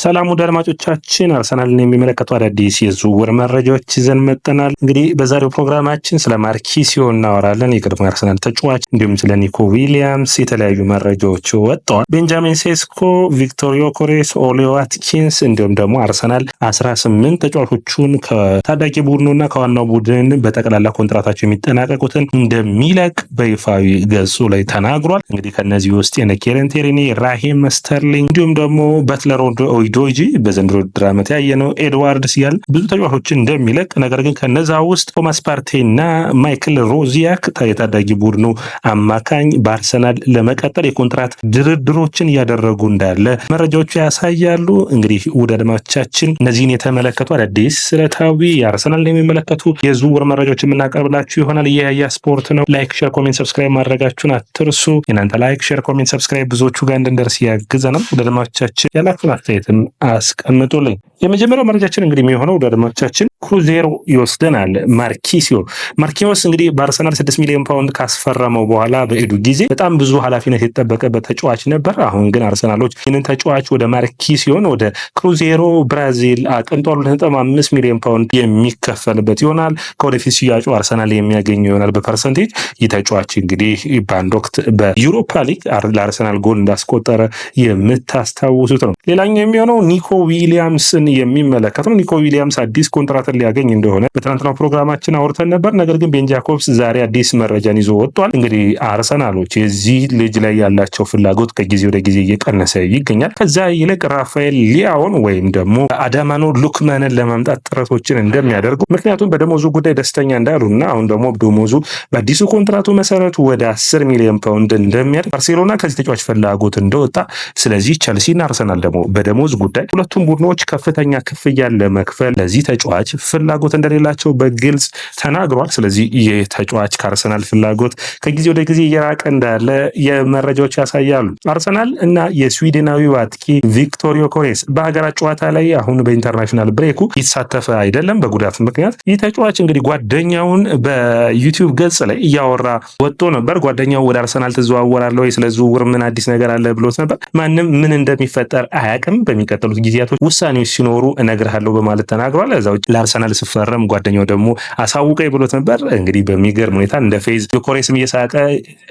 ሰላም ወደ አድማጮቻችን አርሰናልን የሚመለከቱ አዳዲስ የዝውውር መረጃዎች ይዘን መጥተናል። እንግዲህ በዛሬው ፕሮግራማችን ስለ ማርኪሲዮ እናወራለን። የቀድሞ አርሰናል ተጫዋች እንዲሁም ስለ ኒኮ ዊሊያምስ የተለያዩ መረጃዎች ወጥተዋል። ቤንጃሚን ሴስኮ፣ ቪክቶር ዮኬሬስ፣ ኦሌ ዋትኪንስ እንዲሁም ደግሞ አርሰናል 18 ተጫዋቾቹን ከታዳጊ ቡድኑና ከዋናው ቡድን በጠቅላላ ኮንትራታቸው የሚጠናቀቁትን እንደሚለቅ በይፋዊ ገጹ ላይ ተናግሯል። እንግዲህ ከነዚህ ውስጥ የነኬረን ቴሪኒ፣ ራሂም ስተርሊንግ እንዲሁም ደግሞ በትለር ኦይዶጂ በዘንድሮ ውድድር ዓመት ያየነው ኤድዋርድስ ያል ብዙ ተጫዋቾችን እንደሚለቅ፣ ነገር ግን ከነዛ ውስጥ ቶማስ ፓርቴና ማይክል ሮዚያክ የታዳጊ ቡድኑ አማካኝ በአርሰናል ለመቀጠል የኮንትራት ድርድሮችን እያደረጉ እንዳለ መረጃዎቹ ያሳያሉ። እንግዲህ ውድ አድማጮቻችን እነዚህን የተመለከቱ አዳዲስ ስለታዊ የአርሰናል የሚመለከቱ የዝውውር መረጃዎች የምናቀርብላችሁ ይሆናል። የያያ ስፖርት ነው። ላይክ፣ ሼር፣ ኮሜንት ሰብስክራይብ ማድረጋችሁን አትርሱ። የናንተ ላይክ፣ ሼር፣ ኮሜንት ሰብስክራይብ ብዙዎቹ ጋር እንድንደርስ ያግዘናል። ውድ አድማጮቻችን ያላችሁን አስተያየት አስቀምጡልኝ። የመጀመሪያው መረጃችን እንግዲህ የሚሆነው ወደ አድማጮቻችን ክሩዜሮ ይወስደናል። ማርኪዮስ እንግዲህ በአርሰናል 6 ሚሊዮን ፓውንድ ካስፈረመው በኋላ በኤዱ ጊዜ በጣም ብዙ ኃላፊነት የተጠበቀበት ተጫዋች ነበር። አሁን ግን አርሰናሎች ይህንን ተጫዋች ወደ ማርኪሲዮን ወደ ክሩዜሮ ብራዚል አቅንቷል። 2.5 ሚሊዮን ፓውንድ የሚከፈልበት ይሆናል። ከወደፊት ሽያጩ አርሰናል የሚያገኘው ይሆናል በፐርሰንቴጅ። ይህ ተጫዋች እንግዲህ በአንድ ወቅት በዩሮፓ ሊግ ለአርሰናል ጎል እንዳስቆጠረ የምታስታውሱት ነው። ሌላኛው የሚሆነው ኒኮ ዊሊያምስን የሚመለከት ነው። ኒኮ ዊሊያምስ አዲስ ኮንትራትን ሊያገኝ እንደሆነ በትናንትናው ፕሮግራማችን አውርተን ነበር። ነገር ግን ቤን ጃኮብስ ዛሬ አዲስ መረጃን ይዞ ወጥቷል። እንግዲህ አርሰናሎች የዚህ ልጅ ላይ ያላቸው ፍላጎት ከጊዜ ወደ ጊዜ እየቀነሰ ይገኛል። ከዛ ይልቅ ራፋኤል ሊያውን ወይም ደግሞ አዳማኖ ሉክማንን ለማምጣት ጥረቶችን እንደሚያደርጉ፣ ምክንያቱም በደሞዙ ጉዳይ ደስተኛ እንዳሉና አሁን ደግሞ ደሞዙ በአዲሱ ኮንትራቱ መሰረት ወደ 10 ሚሊዮን ፓውንድ እንደሚያድግ ባርሴሎና ከዚህ ተጫዋች ፍላጎት እንደወጣ፣ ስለዚህ ቸልሲና አርሰናል ደግሞ በደሞዝ ጉዳይ ሁለቱም ቡድኖች ከፍተኛ ክፍያን ለመክፈል ለዚህ ተጫዋች ፍላጎት እንደሌላቸው በግልጽ ተናግሯል። ስለዚህ ይህ ተጫዋች ከአርሰናል ፍላጎት ከጊዜ ወደ ጊዜ እየራቀ እንዳለ የመረጃዎች ያሳያሉ። አርሰናል እና የስዊድናዊው አጥቂ ቪክቶር ዮኬሬስ በሀገራት ጨዋታ ላይ አሁን በኢንተርናሽናል ብሬኩ ይሳተፈ አይደለም በጉዳት ምክንያት። ይህ ተጫዋች እንግዲህ ጓደኛውን በዩቲዩብ ገጽ ላይ እያወራ ወጥቶ ነበር። ጓደኛው ወደ አርሰናል ትዘዋወራለህ ወይ፣ ስለ ዝውውር ምን አዲስ ነገር አለ ብሎት ነበር። ማንም ምን እንደሚፈጠር አያውቅም፣ በሚቀጥሉት ጊዜያቶች ውሳኔዎች ሲኖሩ እነግርሃለሁ በማለት ተናግሯል። እዛው ለአርሰናል ስፈረም ጓደኛው ደግሞ አሳውቀኝ ብሎት ነበር። እንግዲህ በሚገርም ሁኔታ እንደ ፌዝ ዮኬሬስም እየሳቀ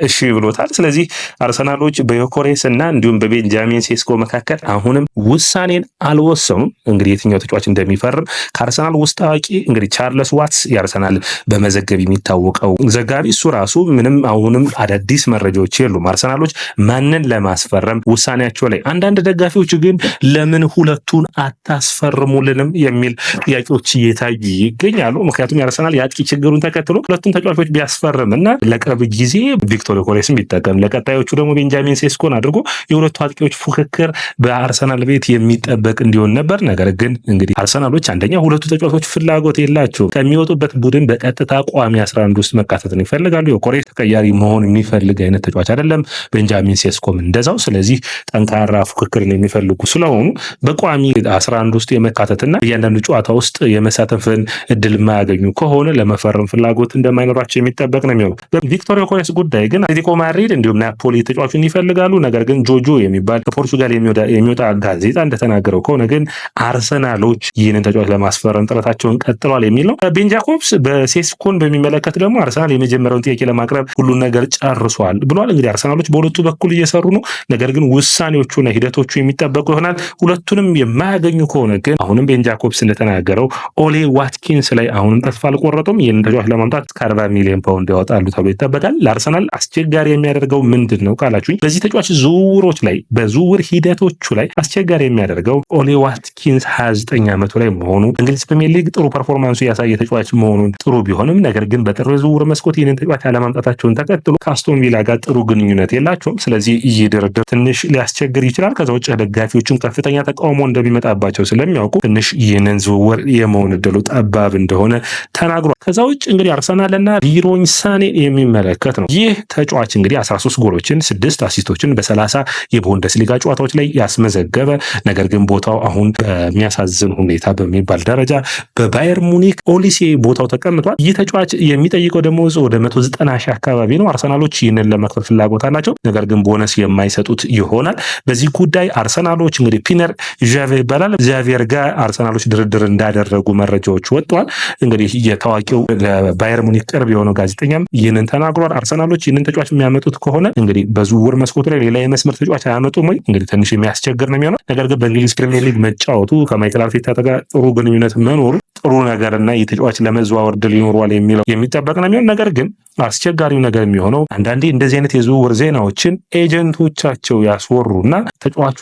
እሺ ብሎታል። ስለዚህ አርሰናሎች በዮኬሬስ እና እንዲሁም በቤንጃሚን ሴስኮ መካከል አሁንም ውሳኔን አልወሰኑም። እንግዲህ የትኛው ተጫዋች እንደሚፈርም ከአርሰናል ውስጥ አዋቂ እንግዲህ ቻርለስ ዋትስ የአርሰናል በመዘገብ የሚታወቀው ዘጋቢ፣ እሱ ራሱ ምንም አሁንም አዳዲስ መረጃዎች የሉም አርሰናሎች ማንን ለማስፈረም ውሳኔያቸው ላይ። አንዳንድ ደጋፊዎች ግን ለምን ሁለቱን አታስፈርሙልንም የሚል ጥያቄዎች እየታዩ ይገኛሉ። ምክንያቱም የአርሰናል የአጥቂ ችግሩን ተከትሎ ሁለቱን ተጫዋቾች ቢያስፈርም እና ለቅርብ ጊዜ ቪክቶር ዮኬሬስን ቢጠቀም ለቀጣዮቹ ደግሞ ቤንጃሚን ሴስኮን አድርጎ የሁለቱ አጥቂዎች ፉክክር በአርሰናል ቤት የሚጠበቅ እንዲሆን ነበር። ነገር ግን እንግዲህ አርሰናሎች አንደኛ ሁለቱ ተጫዋቾች ፍላጎት የላቸውም። ከሚወጡበት ቡድን በቀጥታ ቋሚ 11 ውስጥ መካተትን ይፈልጋሉ። ዮኬሬስ ተቀያሪ መሆን የሚፈልግ አይነት ተጫዋች አይደለም። ቤንጃሚን ሴስኮም እንደዛው። ስለዚህ ጠንካራ ፉክክርን የሚፈልጉ ስለሆኑ በቋሚ 11 ውስጥ የመካተትና እያንዳንዱ ጨዋታ ውስጥ የመሳተፍን እድል የማያገኙ ከሆነ ለመፈረም ፍላጎት እንደማይኖራቸው የሚጠበቅ ነው የሚሆነው። በቪክቶር ዮኬሬስ ጉዳይ ግን አትሌቲኮ ማድሪድ እንዲሁም ናፖሊ ተጫዋቹን ይፈልጋሉ። ነገር ግን ጆጆ የሚባል ከፖርቹጋል የሚወጣ ጋዜጣ እንደተናገረው ከሆነ ግን አርሰናሎች ይህንን ተጫዋች ለማስፈረም ጥረታቸውን ቀጥሏል የሚል ነው። ቤን ጃኮብስ በሴስኮን በሚመለከት ደግሞ አርሰናል የመጀመሪያውን ጥያቄ ለማቅረብ ሁሉን ነገር ጨርሷል ብሏል። እንግዲህ አርሰናሎች በሁለቱ በኩል እየሰሩ ነው። ነገር ግን ውሳኔዎቹና ሂደቶቹ የሚጠበቁ ይሆናል። ሁለቱንም የማያገኙ ከሆነ ግን አሁንም ቤን ጃኮብስ እንደተናገረው ኦሌ ዋትኪንስ ላይ አሁንም ተስፋ አልቆረጡም። ይህንን ተጫዋች ለማምጣት ከ40 ሚሊዮን ፓውንድ ያወጣሉ ተብሎ ይጠበቃል። ለአርሰናል አስቸጋሪ የሚያደርገው ምንድን ነው ካላችሁኝ፣ በዚህ ተጫዋች ዝውውሮች ላይ በዝውውር ሂደቶቹ ላይ አስቸጋሪ የሚያደርገው ኦሌ ዋትኪንስ 29 ዓመቱ ላይ መሆኑ፣ እንግሊዝ ፕሪሚየር ሊግ ጥሩ ፐርፎርማንሱ ያሳየ ተጫዋች መሆኑን ጥሩ ቢሆንም ነገር ግን በጥሩ የዝውውር መስኮት ይህንን ተጫዋች አለማምጣታቸውን ተከትሎ ከአስቶን ቪላ ጋር ጥሩ ግንኙነት የላቸውም። ስለዚህ ይህ ድርድር ትንሽ ሊያስቸግር ይችላል። ከዛ ውጭ ደጋፊዎቹን ከፍተኛ ተቃውሞ እንደሚመጣባቸው ስለሚያውቁ ትንሽ ይህንን ዝውውር የመሆን እድሉ ጠባብ እንደሆነ ተናግሯል። ከዛ ውጭ እንግዲህ አርሰናልና ሊሮይ ሳኔን የሚመለከት ነው። ይህ ተጫዋች እንግዲህ 13 ጎሎችን 6 አሲስቶችን በ30 የቡንደስሊጋ ጨዋታዎች ላይ ያስመዘገበ፣ ነገር ግን ቦታው አሁን በሚያሳዝን ሁኔታ በሚባል ደረጃ በባየር ሙኒክ ኦሊሴ ቦታው ተቀምጧል። ይህ ተጫዋች የሚጠይቀው ደሞዝ ወደ 190 ሺህ አካባቢ ነው። አርሰናሎች ይህንን ለመክፈል ፍላጎት አላቸው፣ ነገር ግን ቦነስ የማይሰጡት ይሆናል። በዚህ ጉዳይ አርሰናሎች እንግዲህ ፒን ሬይነር ዣቬ ይባላል። ዣቬር ጋር አርሰናሎች ድርድር እንዳደረጉ መረጃዎች ወጥቷል። እንግዲህ የታዋቂው ለባየር ሙኒክ ቅርብ የሆነው ጋዜጠኛም ይህንን ተናግሯል። አርሰናሎች ይህንን ተጫዋች የሚያመጡት ከሆነ እንግዲህ በዝውውር መስኮቱ ላይ ሌላ የመስመር ተጫዋች አያመጡም ወይ? እንግዲህ ትንሽ የሚያስቸግር ነው የሚሆነው። ነገር ግን በእንግሊዝ ፕሪሚየር ሊግ መጫወቱ ከማይክል አርቴታ ጋር ጥሩ ግንኙነት መኖሩ ጥሩ ነገርና የተጫዋች ለመዘዋወር ድል ይኖረዋል የሚለው የሚጠበቅ ነው የሚሆን። ነገር ግን አስቸጋሪው ነገር የሚሆነው አንዳንዴ እንደዚህ አይነት የዝውውር ዜናዎችን ኤጀንቶቻቸው ያስወሩና ተጫዋቹ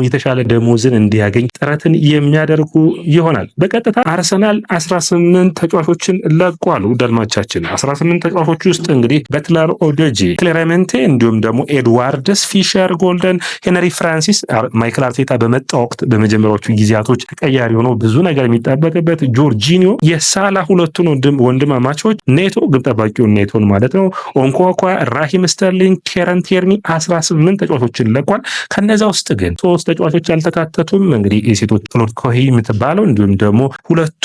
የተሻለ ደሞዝን እንዲያገኝ ጥረትን የሚያደርጉ ይሆናል። በቀጥታ አርሰናል 18 ተጫዋቾችን ለቋሉ። ደልማቻችን 18 ተጫዋቾች ውስጥ እንግዲህ በትለር ኦዴጂ፣ ክሌረሜንቴ እንዲሁም ደግሞ ኤድዋርድስ፣ ፊሸር፣ ጎልደን፣ ሄነሪ ፍራንሲስ ማይክል አርቴታ በመጣ ወቅት በመጀመሪያዎቹ ጊዜያቶች ተቀያሪ ሆኖ ብዙ ነገር የሚጠበቅበት ጆርጂኒዮ፣ የሳላ ሁለቱን ወንድማማቾች፣ ኔቶ ግብ ጠባቂውን ኔቶን ማለት ነው፣ ኦንኮኳ፣ ራሂም ስተርሊንግ፣ ኬረን ቴርኒ 18 ተጫዋቾችን ለቋል። ከነዛ ውስጥ ግን 3 ተጫዋቾች ያልተካተቱም። እንግዲህ የሴቶች ክሎድ ኮሂ የምትባለው እንዲሁም ደግሞ ሁለቱ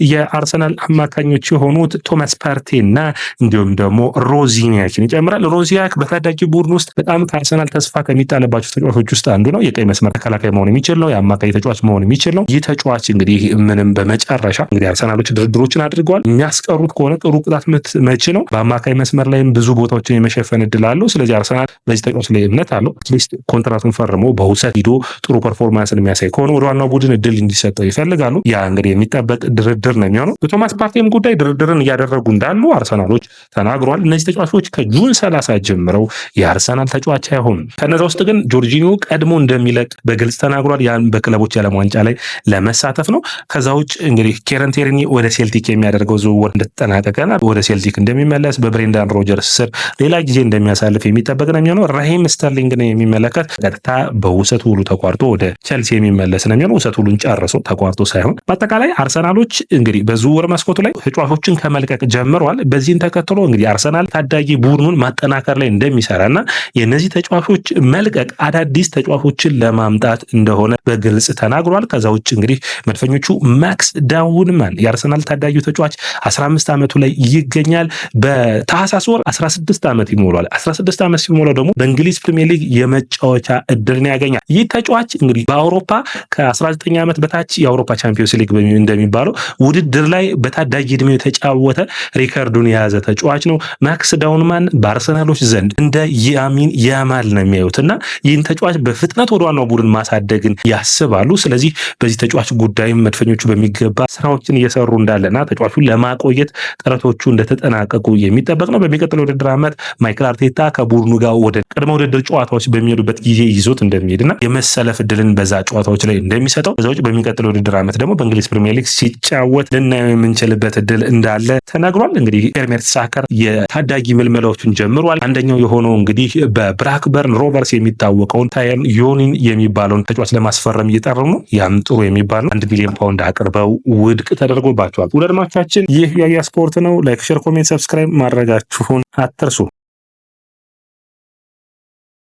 የአርሰናል አማካኞች የሆኑት ቶማስ ፓርቴ እና እንዲሁም ደግሞ ሮዚኒያክን ይጨምራል። ሮዚኒያክ በታዳጊ ቡድን ውስጥ በጣም ከአርሰናል ተስፋ ከሚጣልባቸው ተጫዋቾች ውስጥ አንዱ ነው። የቀይ መስመር ተከላካይ መሆን የሚችል ነው። የአማካኝ ተጫዋች መሆን የሚችል ነው። ይህ ተጫዋች እንግዲህ ምንም በመጨረሻ እንግዲህ አርሰናሎች ድርድሮችን አድርገዋል። የሚያስቀሩት ከሆነ ጥሩ ቅጣት መች ነው። በአማካኝ መስመር ላይም ብዙ ቦታዎችን የመሸፈን እድል አለው። ስለዚህ አርሰናል በዚህ ተጫዋች ላይ እምነት አለው። አትሊስት ኮንትራቱን ፈርሞ በውሰት ሂዶ ጥሩ ፐርፎርማንስን የሚያሳይ ከሆነ ወደ ዋናው ቡድን እድል እንዲሰጠው ይፈልጋሉ። ያ እንግዲህ የሚጠበቅ ድርድር ነው የሚሆነው። በቶማስ ፓርቴም ጉዳይ ድርድርን እያደረጉ እንዳሉ አርሰናሎች ተናግረዋል። እነዚህ ተጫዋቾች ከጁን 30 ጀምረው የአርሰናል ተጫዋች አይሆኑም። ከነዛ ውስጥ ግን ጆርጂኒዮ ቀድሞ እንደሚለቅ በግልጽ ተናግሯል። ያን በክለቦች የዓለም ዋንጫ ላይ ለመሳተፍ ነው። ከዛ ውጭ እንግዲህ ኬረን ቴርኒ ወደ ሴልቲክ የሚያደርገው ዝውውር እንደተጠናቀቀና ወደ ሴልቲክ እንደሚመለስ በብሬንዳን ሮጀርስ ስር ሌላ ጊዜ እንደሚያሳልፍ የሚጠበቅ ነው የሚሆነው። ራሂም ስተርሊንግን የሚመለከት ቀጥታ በውሰት ውሉ ተቋርጦ ወደ ቸልሲ የሚመለስ ነው የሚሆነው። ውሰት ውሉን ጨርሶ ተቋርጦ ሳይሆን በአጠቃላይ አርሰናሎች እንግዲህ በዝውውር መስኮቱ ላይ ተጫዋቾችን ከመልቀቅ ጀምረዋል። በዚህን ተከትሎ እንግዲህ አርሰናል ታዳጊ ቡድኑን ማጠናከር ላይ እንደሚሰራና የነዚህ ተጫዋቾች መልቀቅ አዳዲስ ተጫዋቾችን ለማምጣት እንደሆነ በግልጽ ተናግሯል። ከዛ ውጭ እንግዲህ መድፈኞቹ ማክስ ዳውንማን የአርሰናል ታዳጊው ተጫዋች 15 ዓመቱ ላይ ይገኛል። በታህሳስ ወር 16 ዓመት ይሞላል። 16 ዓመት ሲሞላው ደግሞ በእንግሊዝ ፕሪሚየር ሊግ የመጫወቻ እድልን ያገኛል። ይህ ተጫዋች እንግዲህ በአውሮፓ ከ19 ዓመት በታች የአውሮፓ ቻምፒዮንስ ሊግ እንደሚባለው ውድድር ላይ በታዳጊ እድሜው የተጫወተ ሪከርዱን የያዘ ተጫዋች ነው። ማክስ ዳውንማን በአርሰናሎች ዘንድ እንደ ያሚን ያማል ነው የሚያዩትና ይህን ተጫዋች በፍጥነት ወደ ዋናው ቡድን ማሳደግን ያስባሉ። ስለዚህ በዚህ ተጫዋች ጉዳይም መድፈኞቹ በሚገባ ስራዎችን እየሰሩ እንዳለና ተጫዋቹን ለማቆየት ጥረቶቹ እንደተጠናቀቁ የሚጠበቅ ነው። በሚቀጥለው ውድድር ዓመት ማይክል አርቴታ ከቡድኑ ጋር ወደ ቅድመ ውድድር ጨዋታዎች በሚሄዱበት ጊዜ ይዞት እንደሚሄድና የመሰለፍ እድልን በዛ ጨዋታዎች ላይ እንደሚሰጠው ከዛ ውጭ በሚቀጥለው ውድድር ዓመት ደግሞ በእንግሊዝ ፕሪሚየር ሊግ ሲጫወት ልናየው የምንችልበት እድል እንዳለ ተናግሯል። እንግዲህ ፔርሜር ሳከር የታዳጊ ምልመላዎችን ጀምሯል። አንደኛው የሆነው እንግዲህ በብላክበርን ሮቨርስ የሚታወቀውን ታየን ዮኒን የሚባለውን ተጫዋች ለማስፈረም እየጠሩ ነው። ያም ጥሩ የሚባል ነው። 1 ሚሊዮን ፓውንድ አቅርበው ውድቅ ተደርጎባቸዋል። ውድ አድማጮቻችን ይህ ያያ ስፖርት ነው። ላይክ፣ ሼር፣ ኮሜንት፣ ሰብስክራይብ ማድረጋችሁን አትርሱ።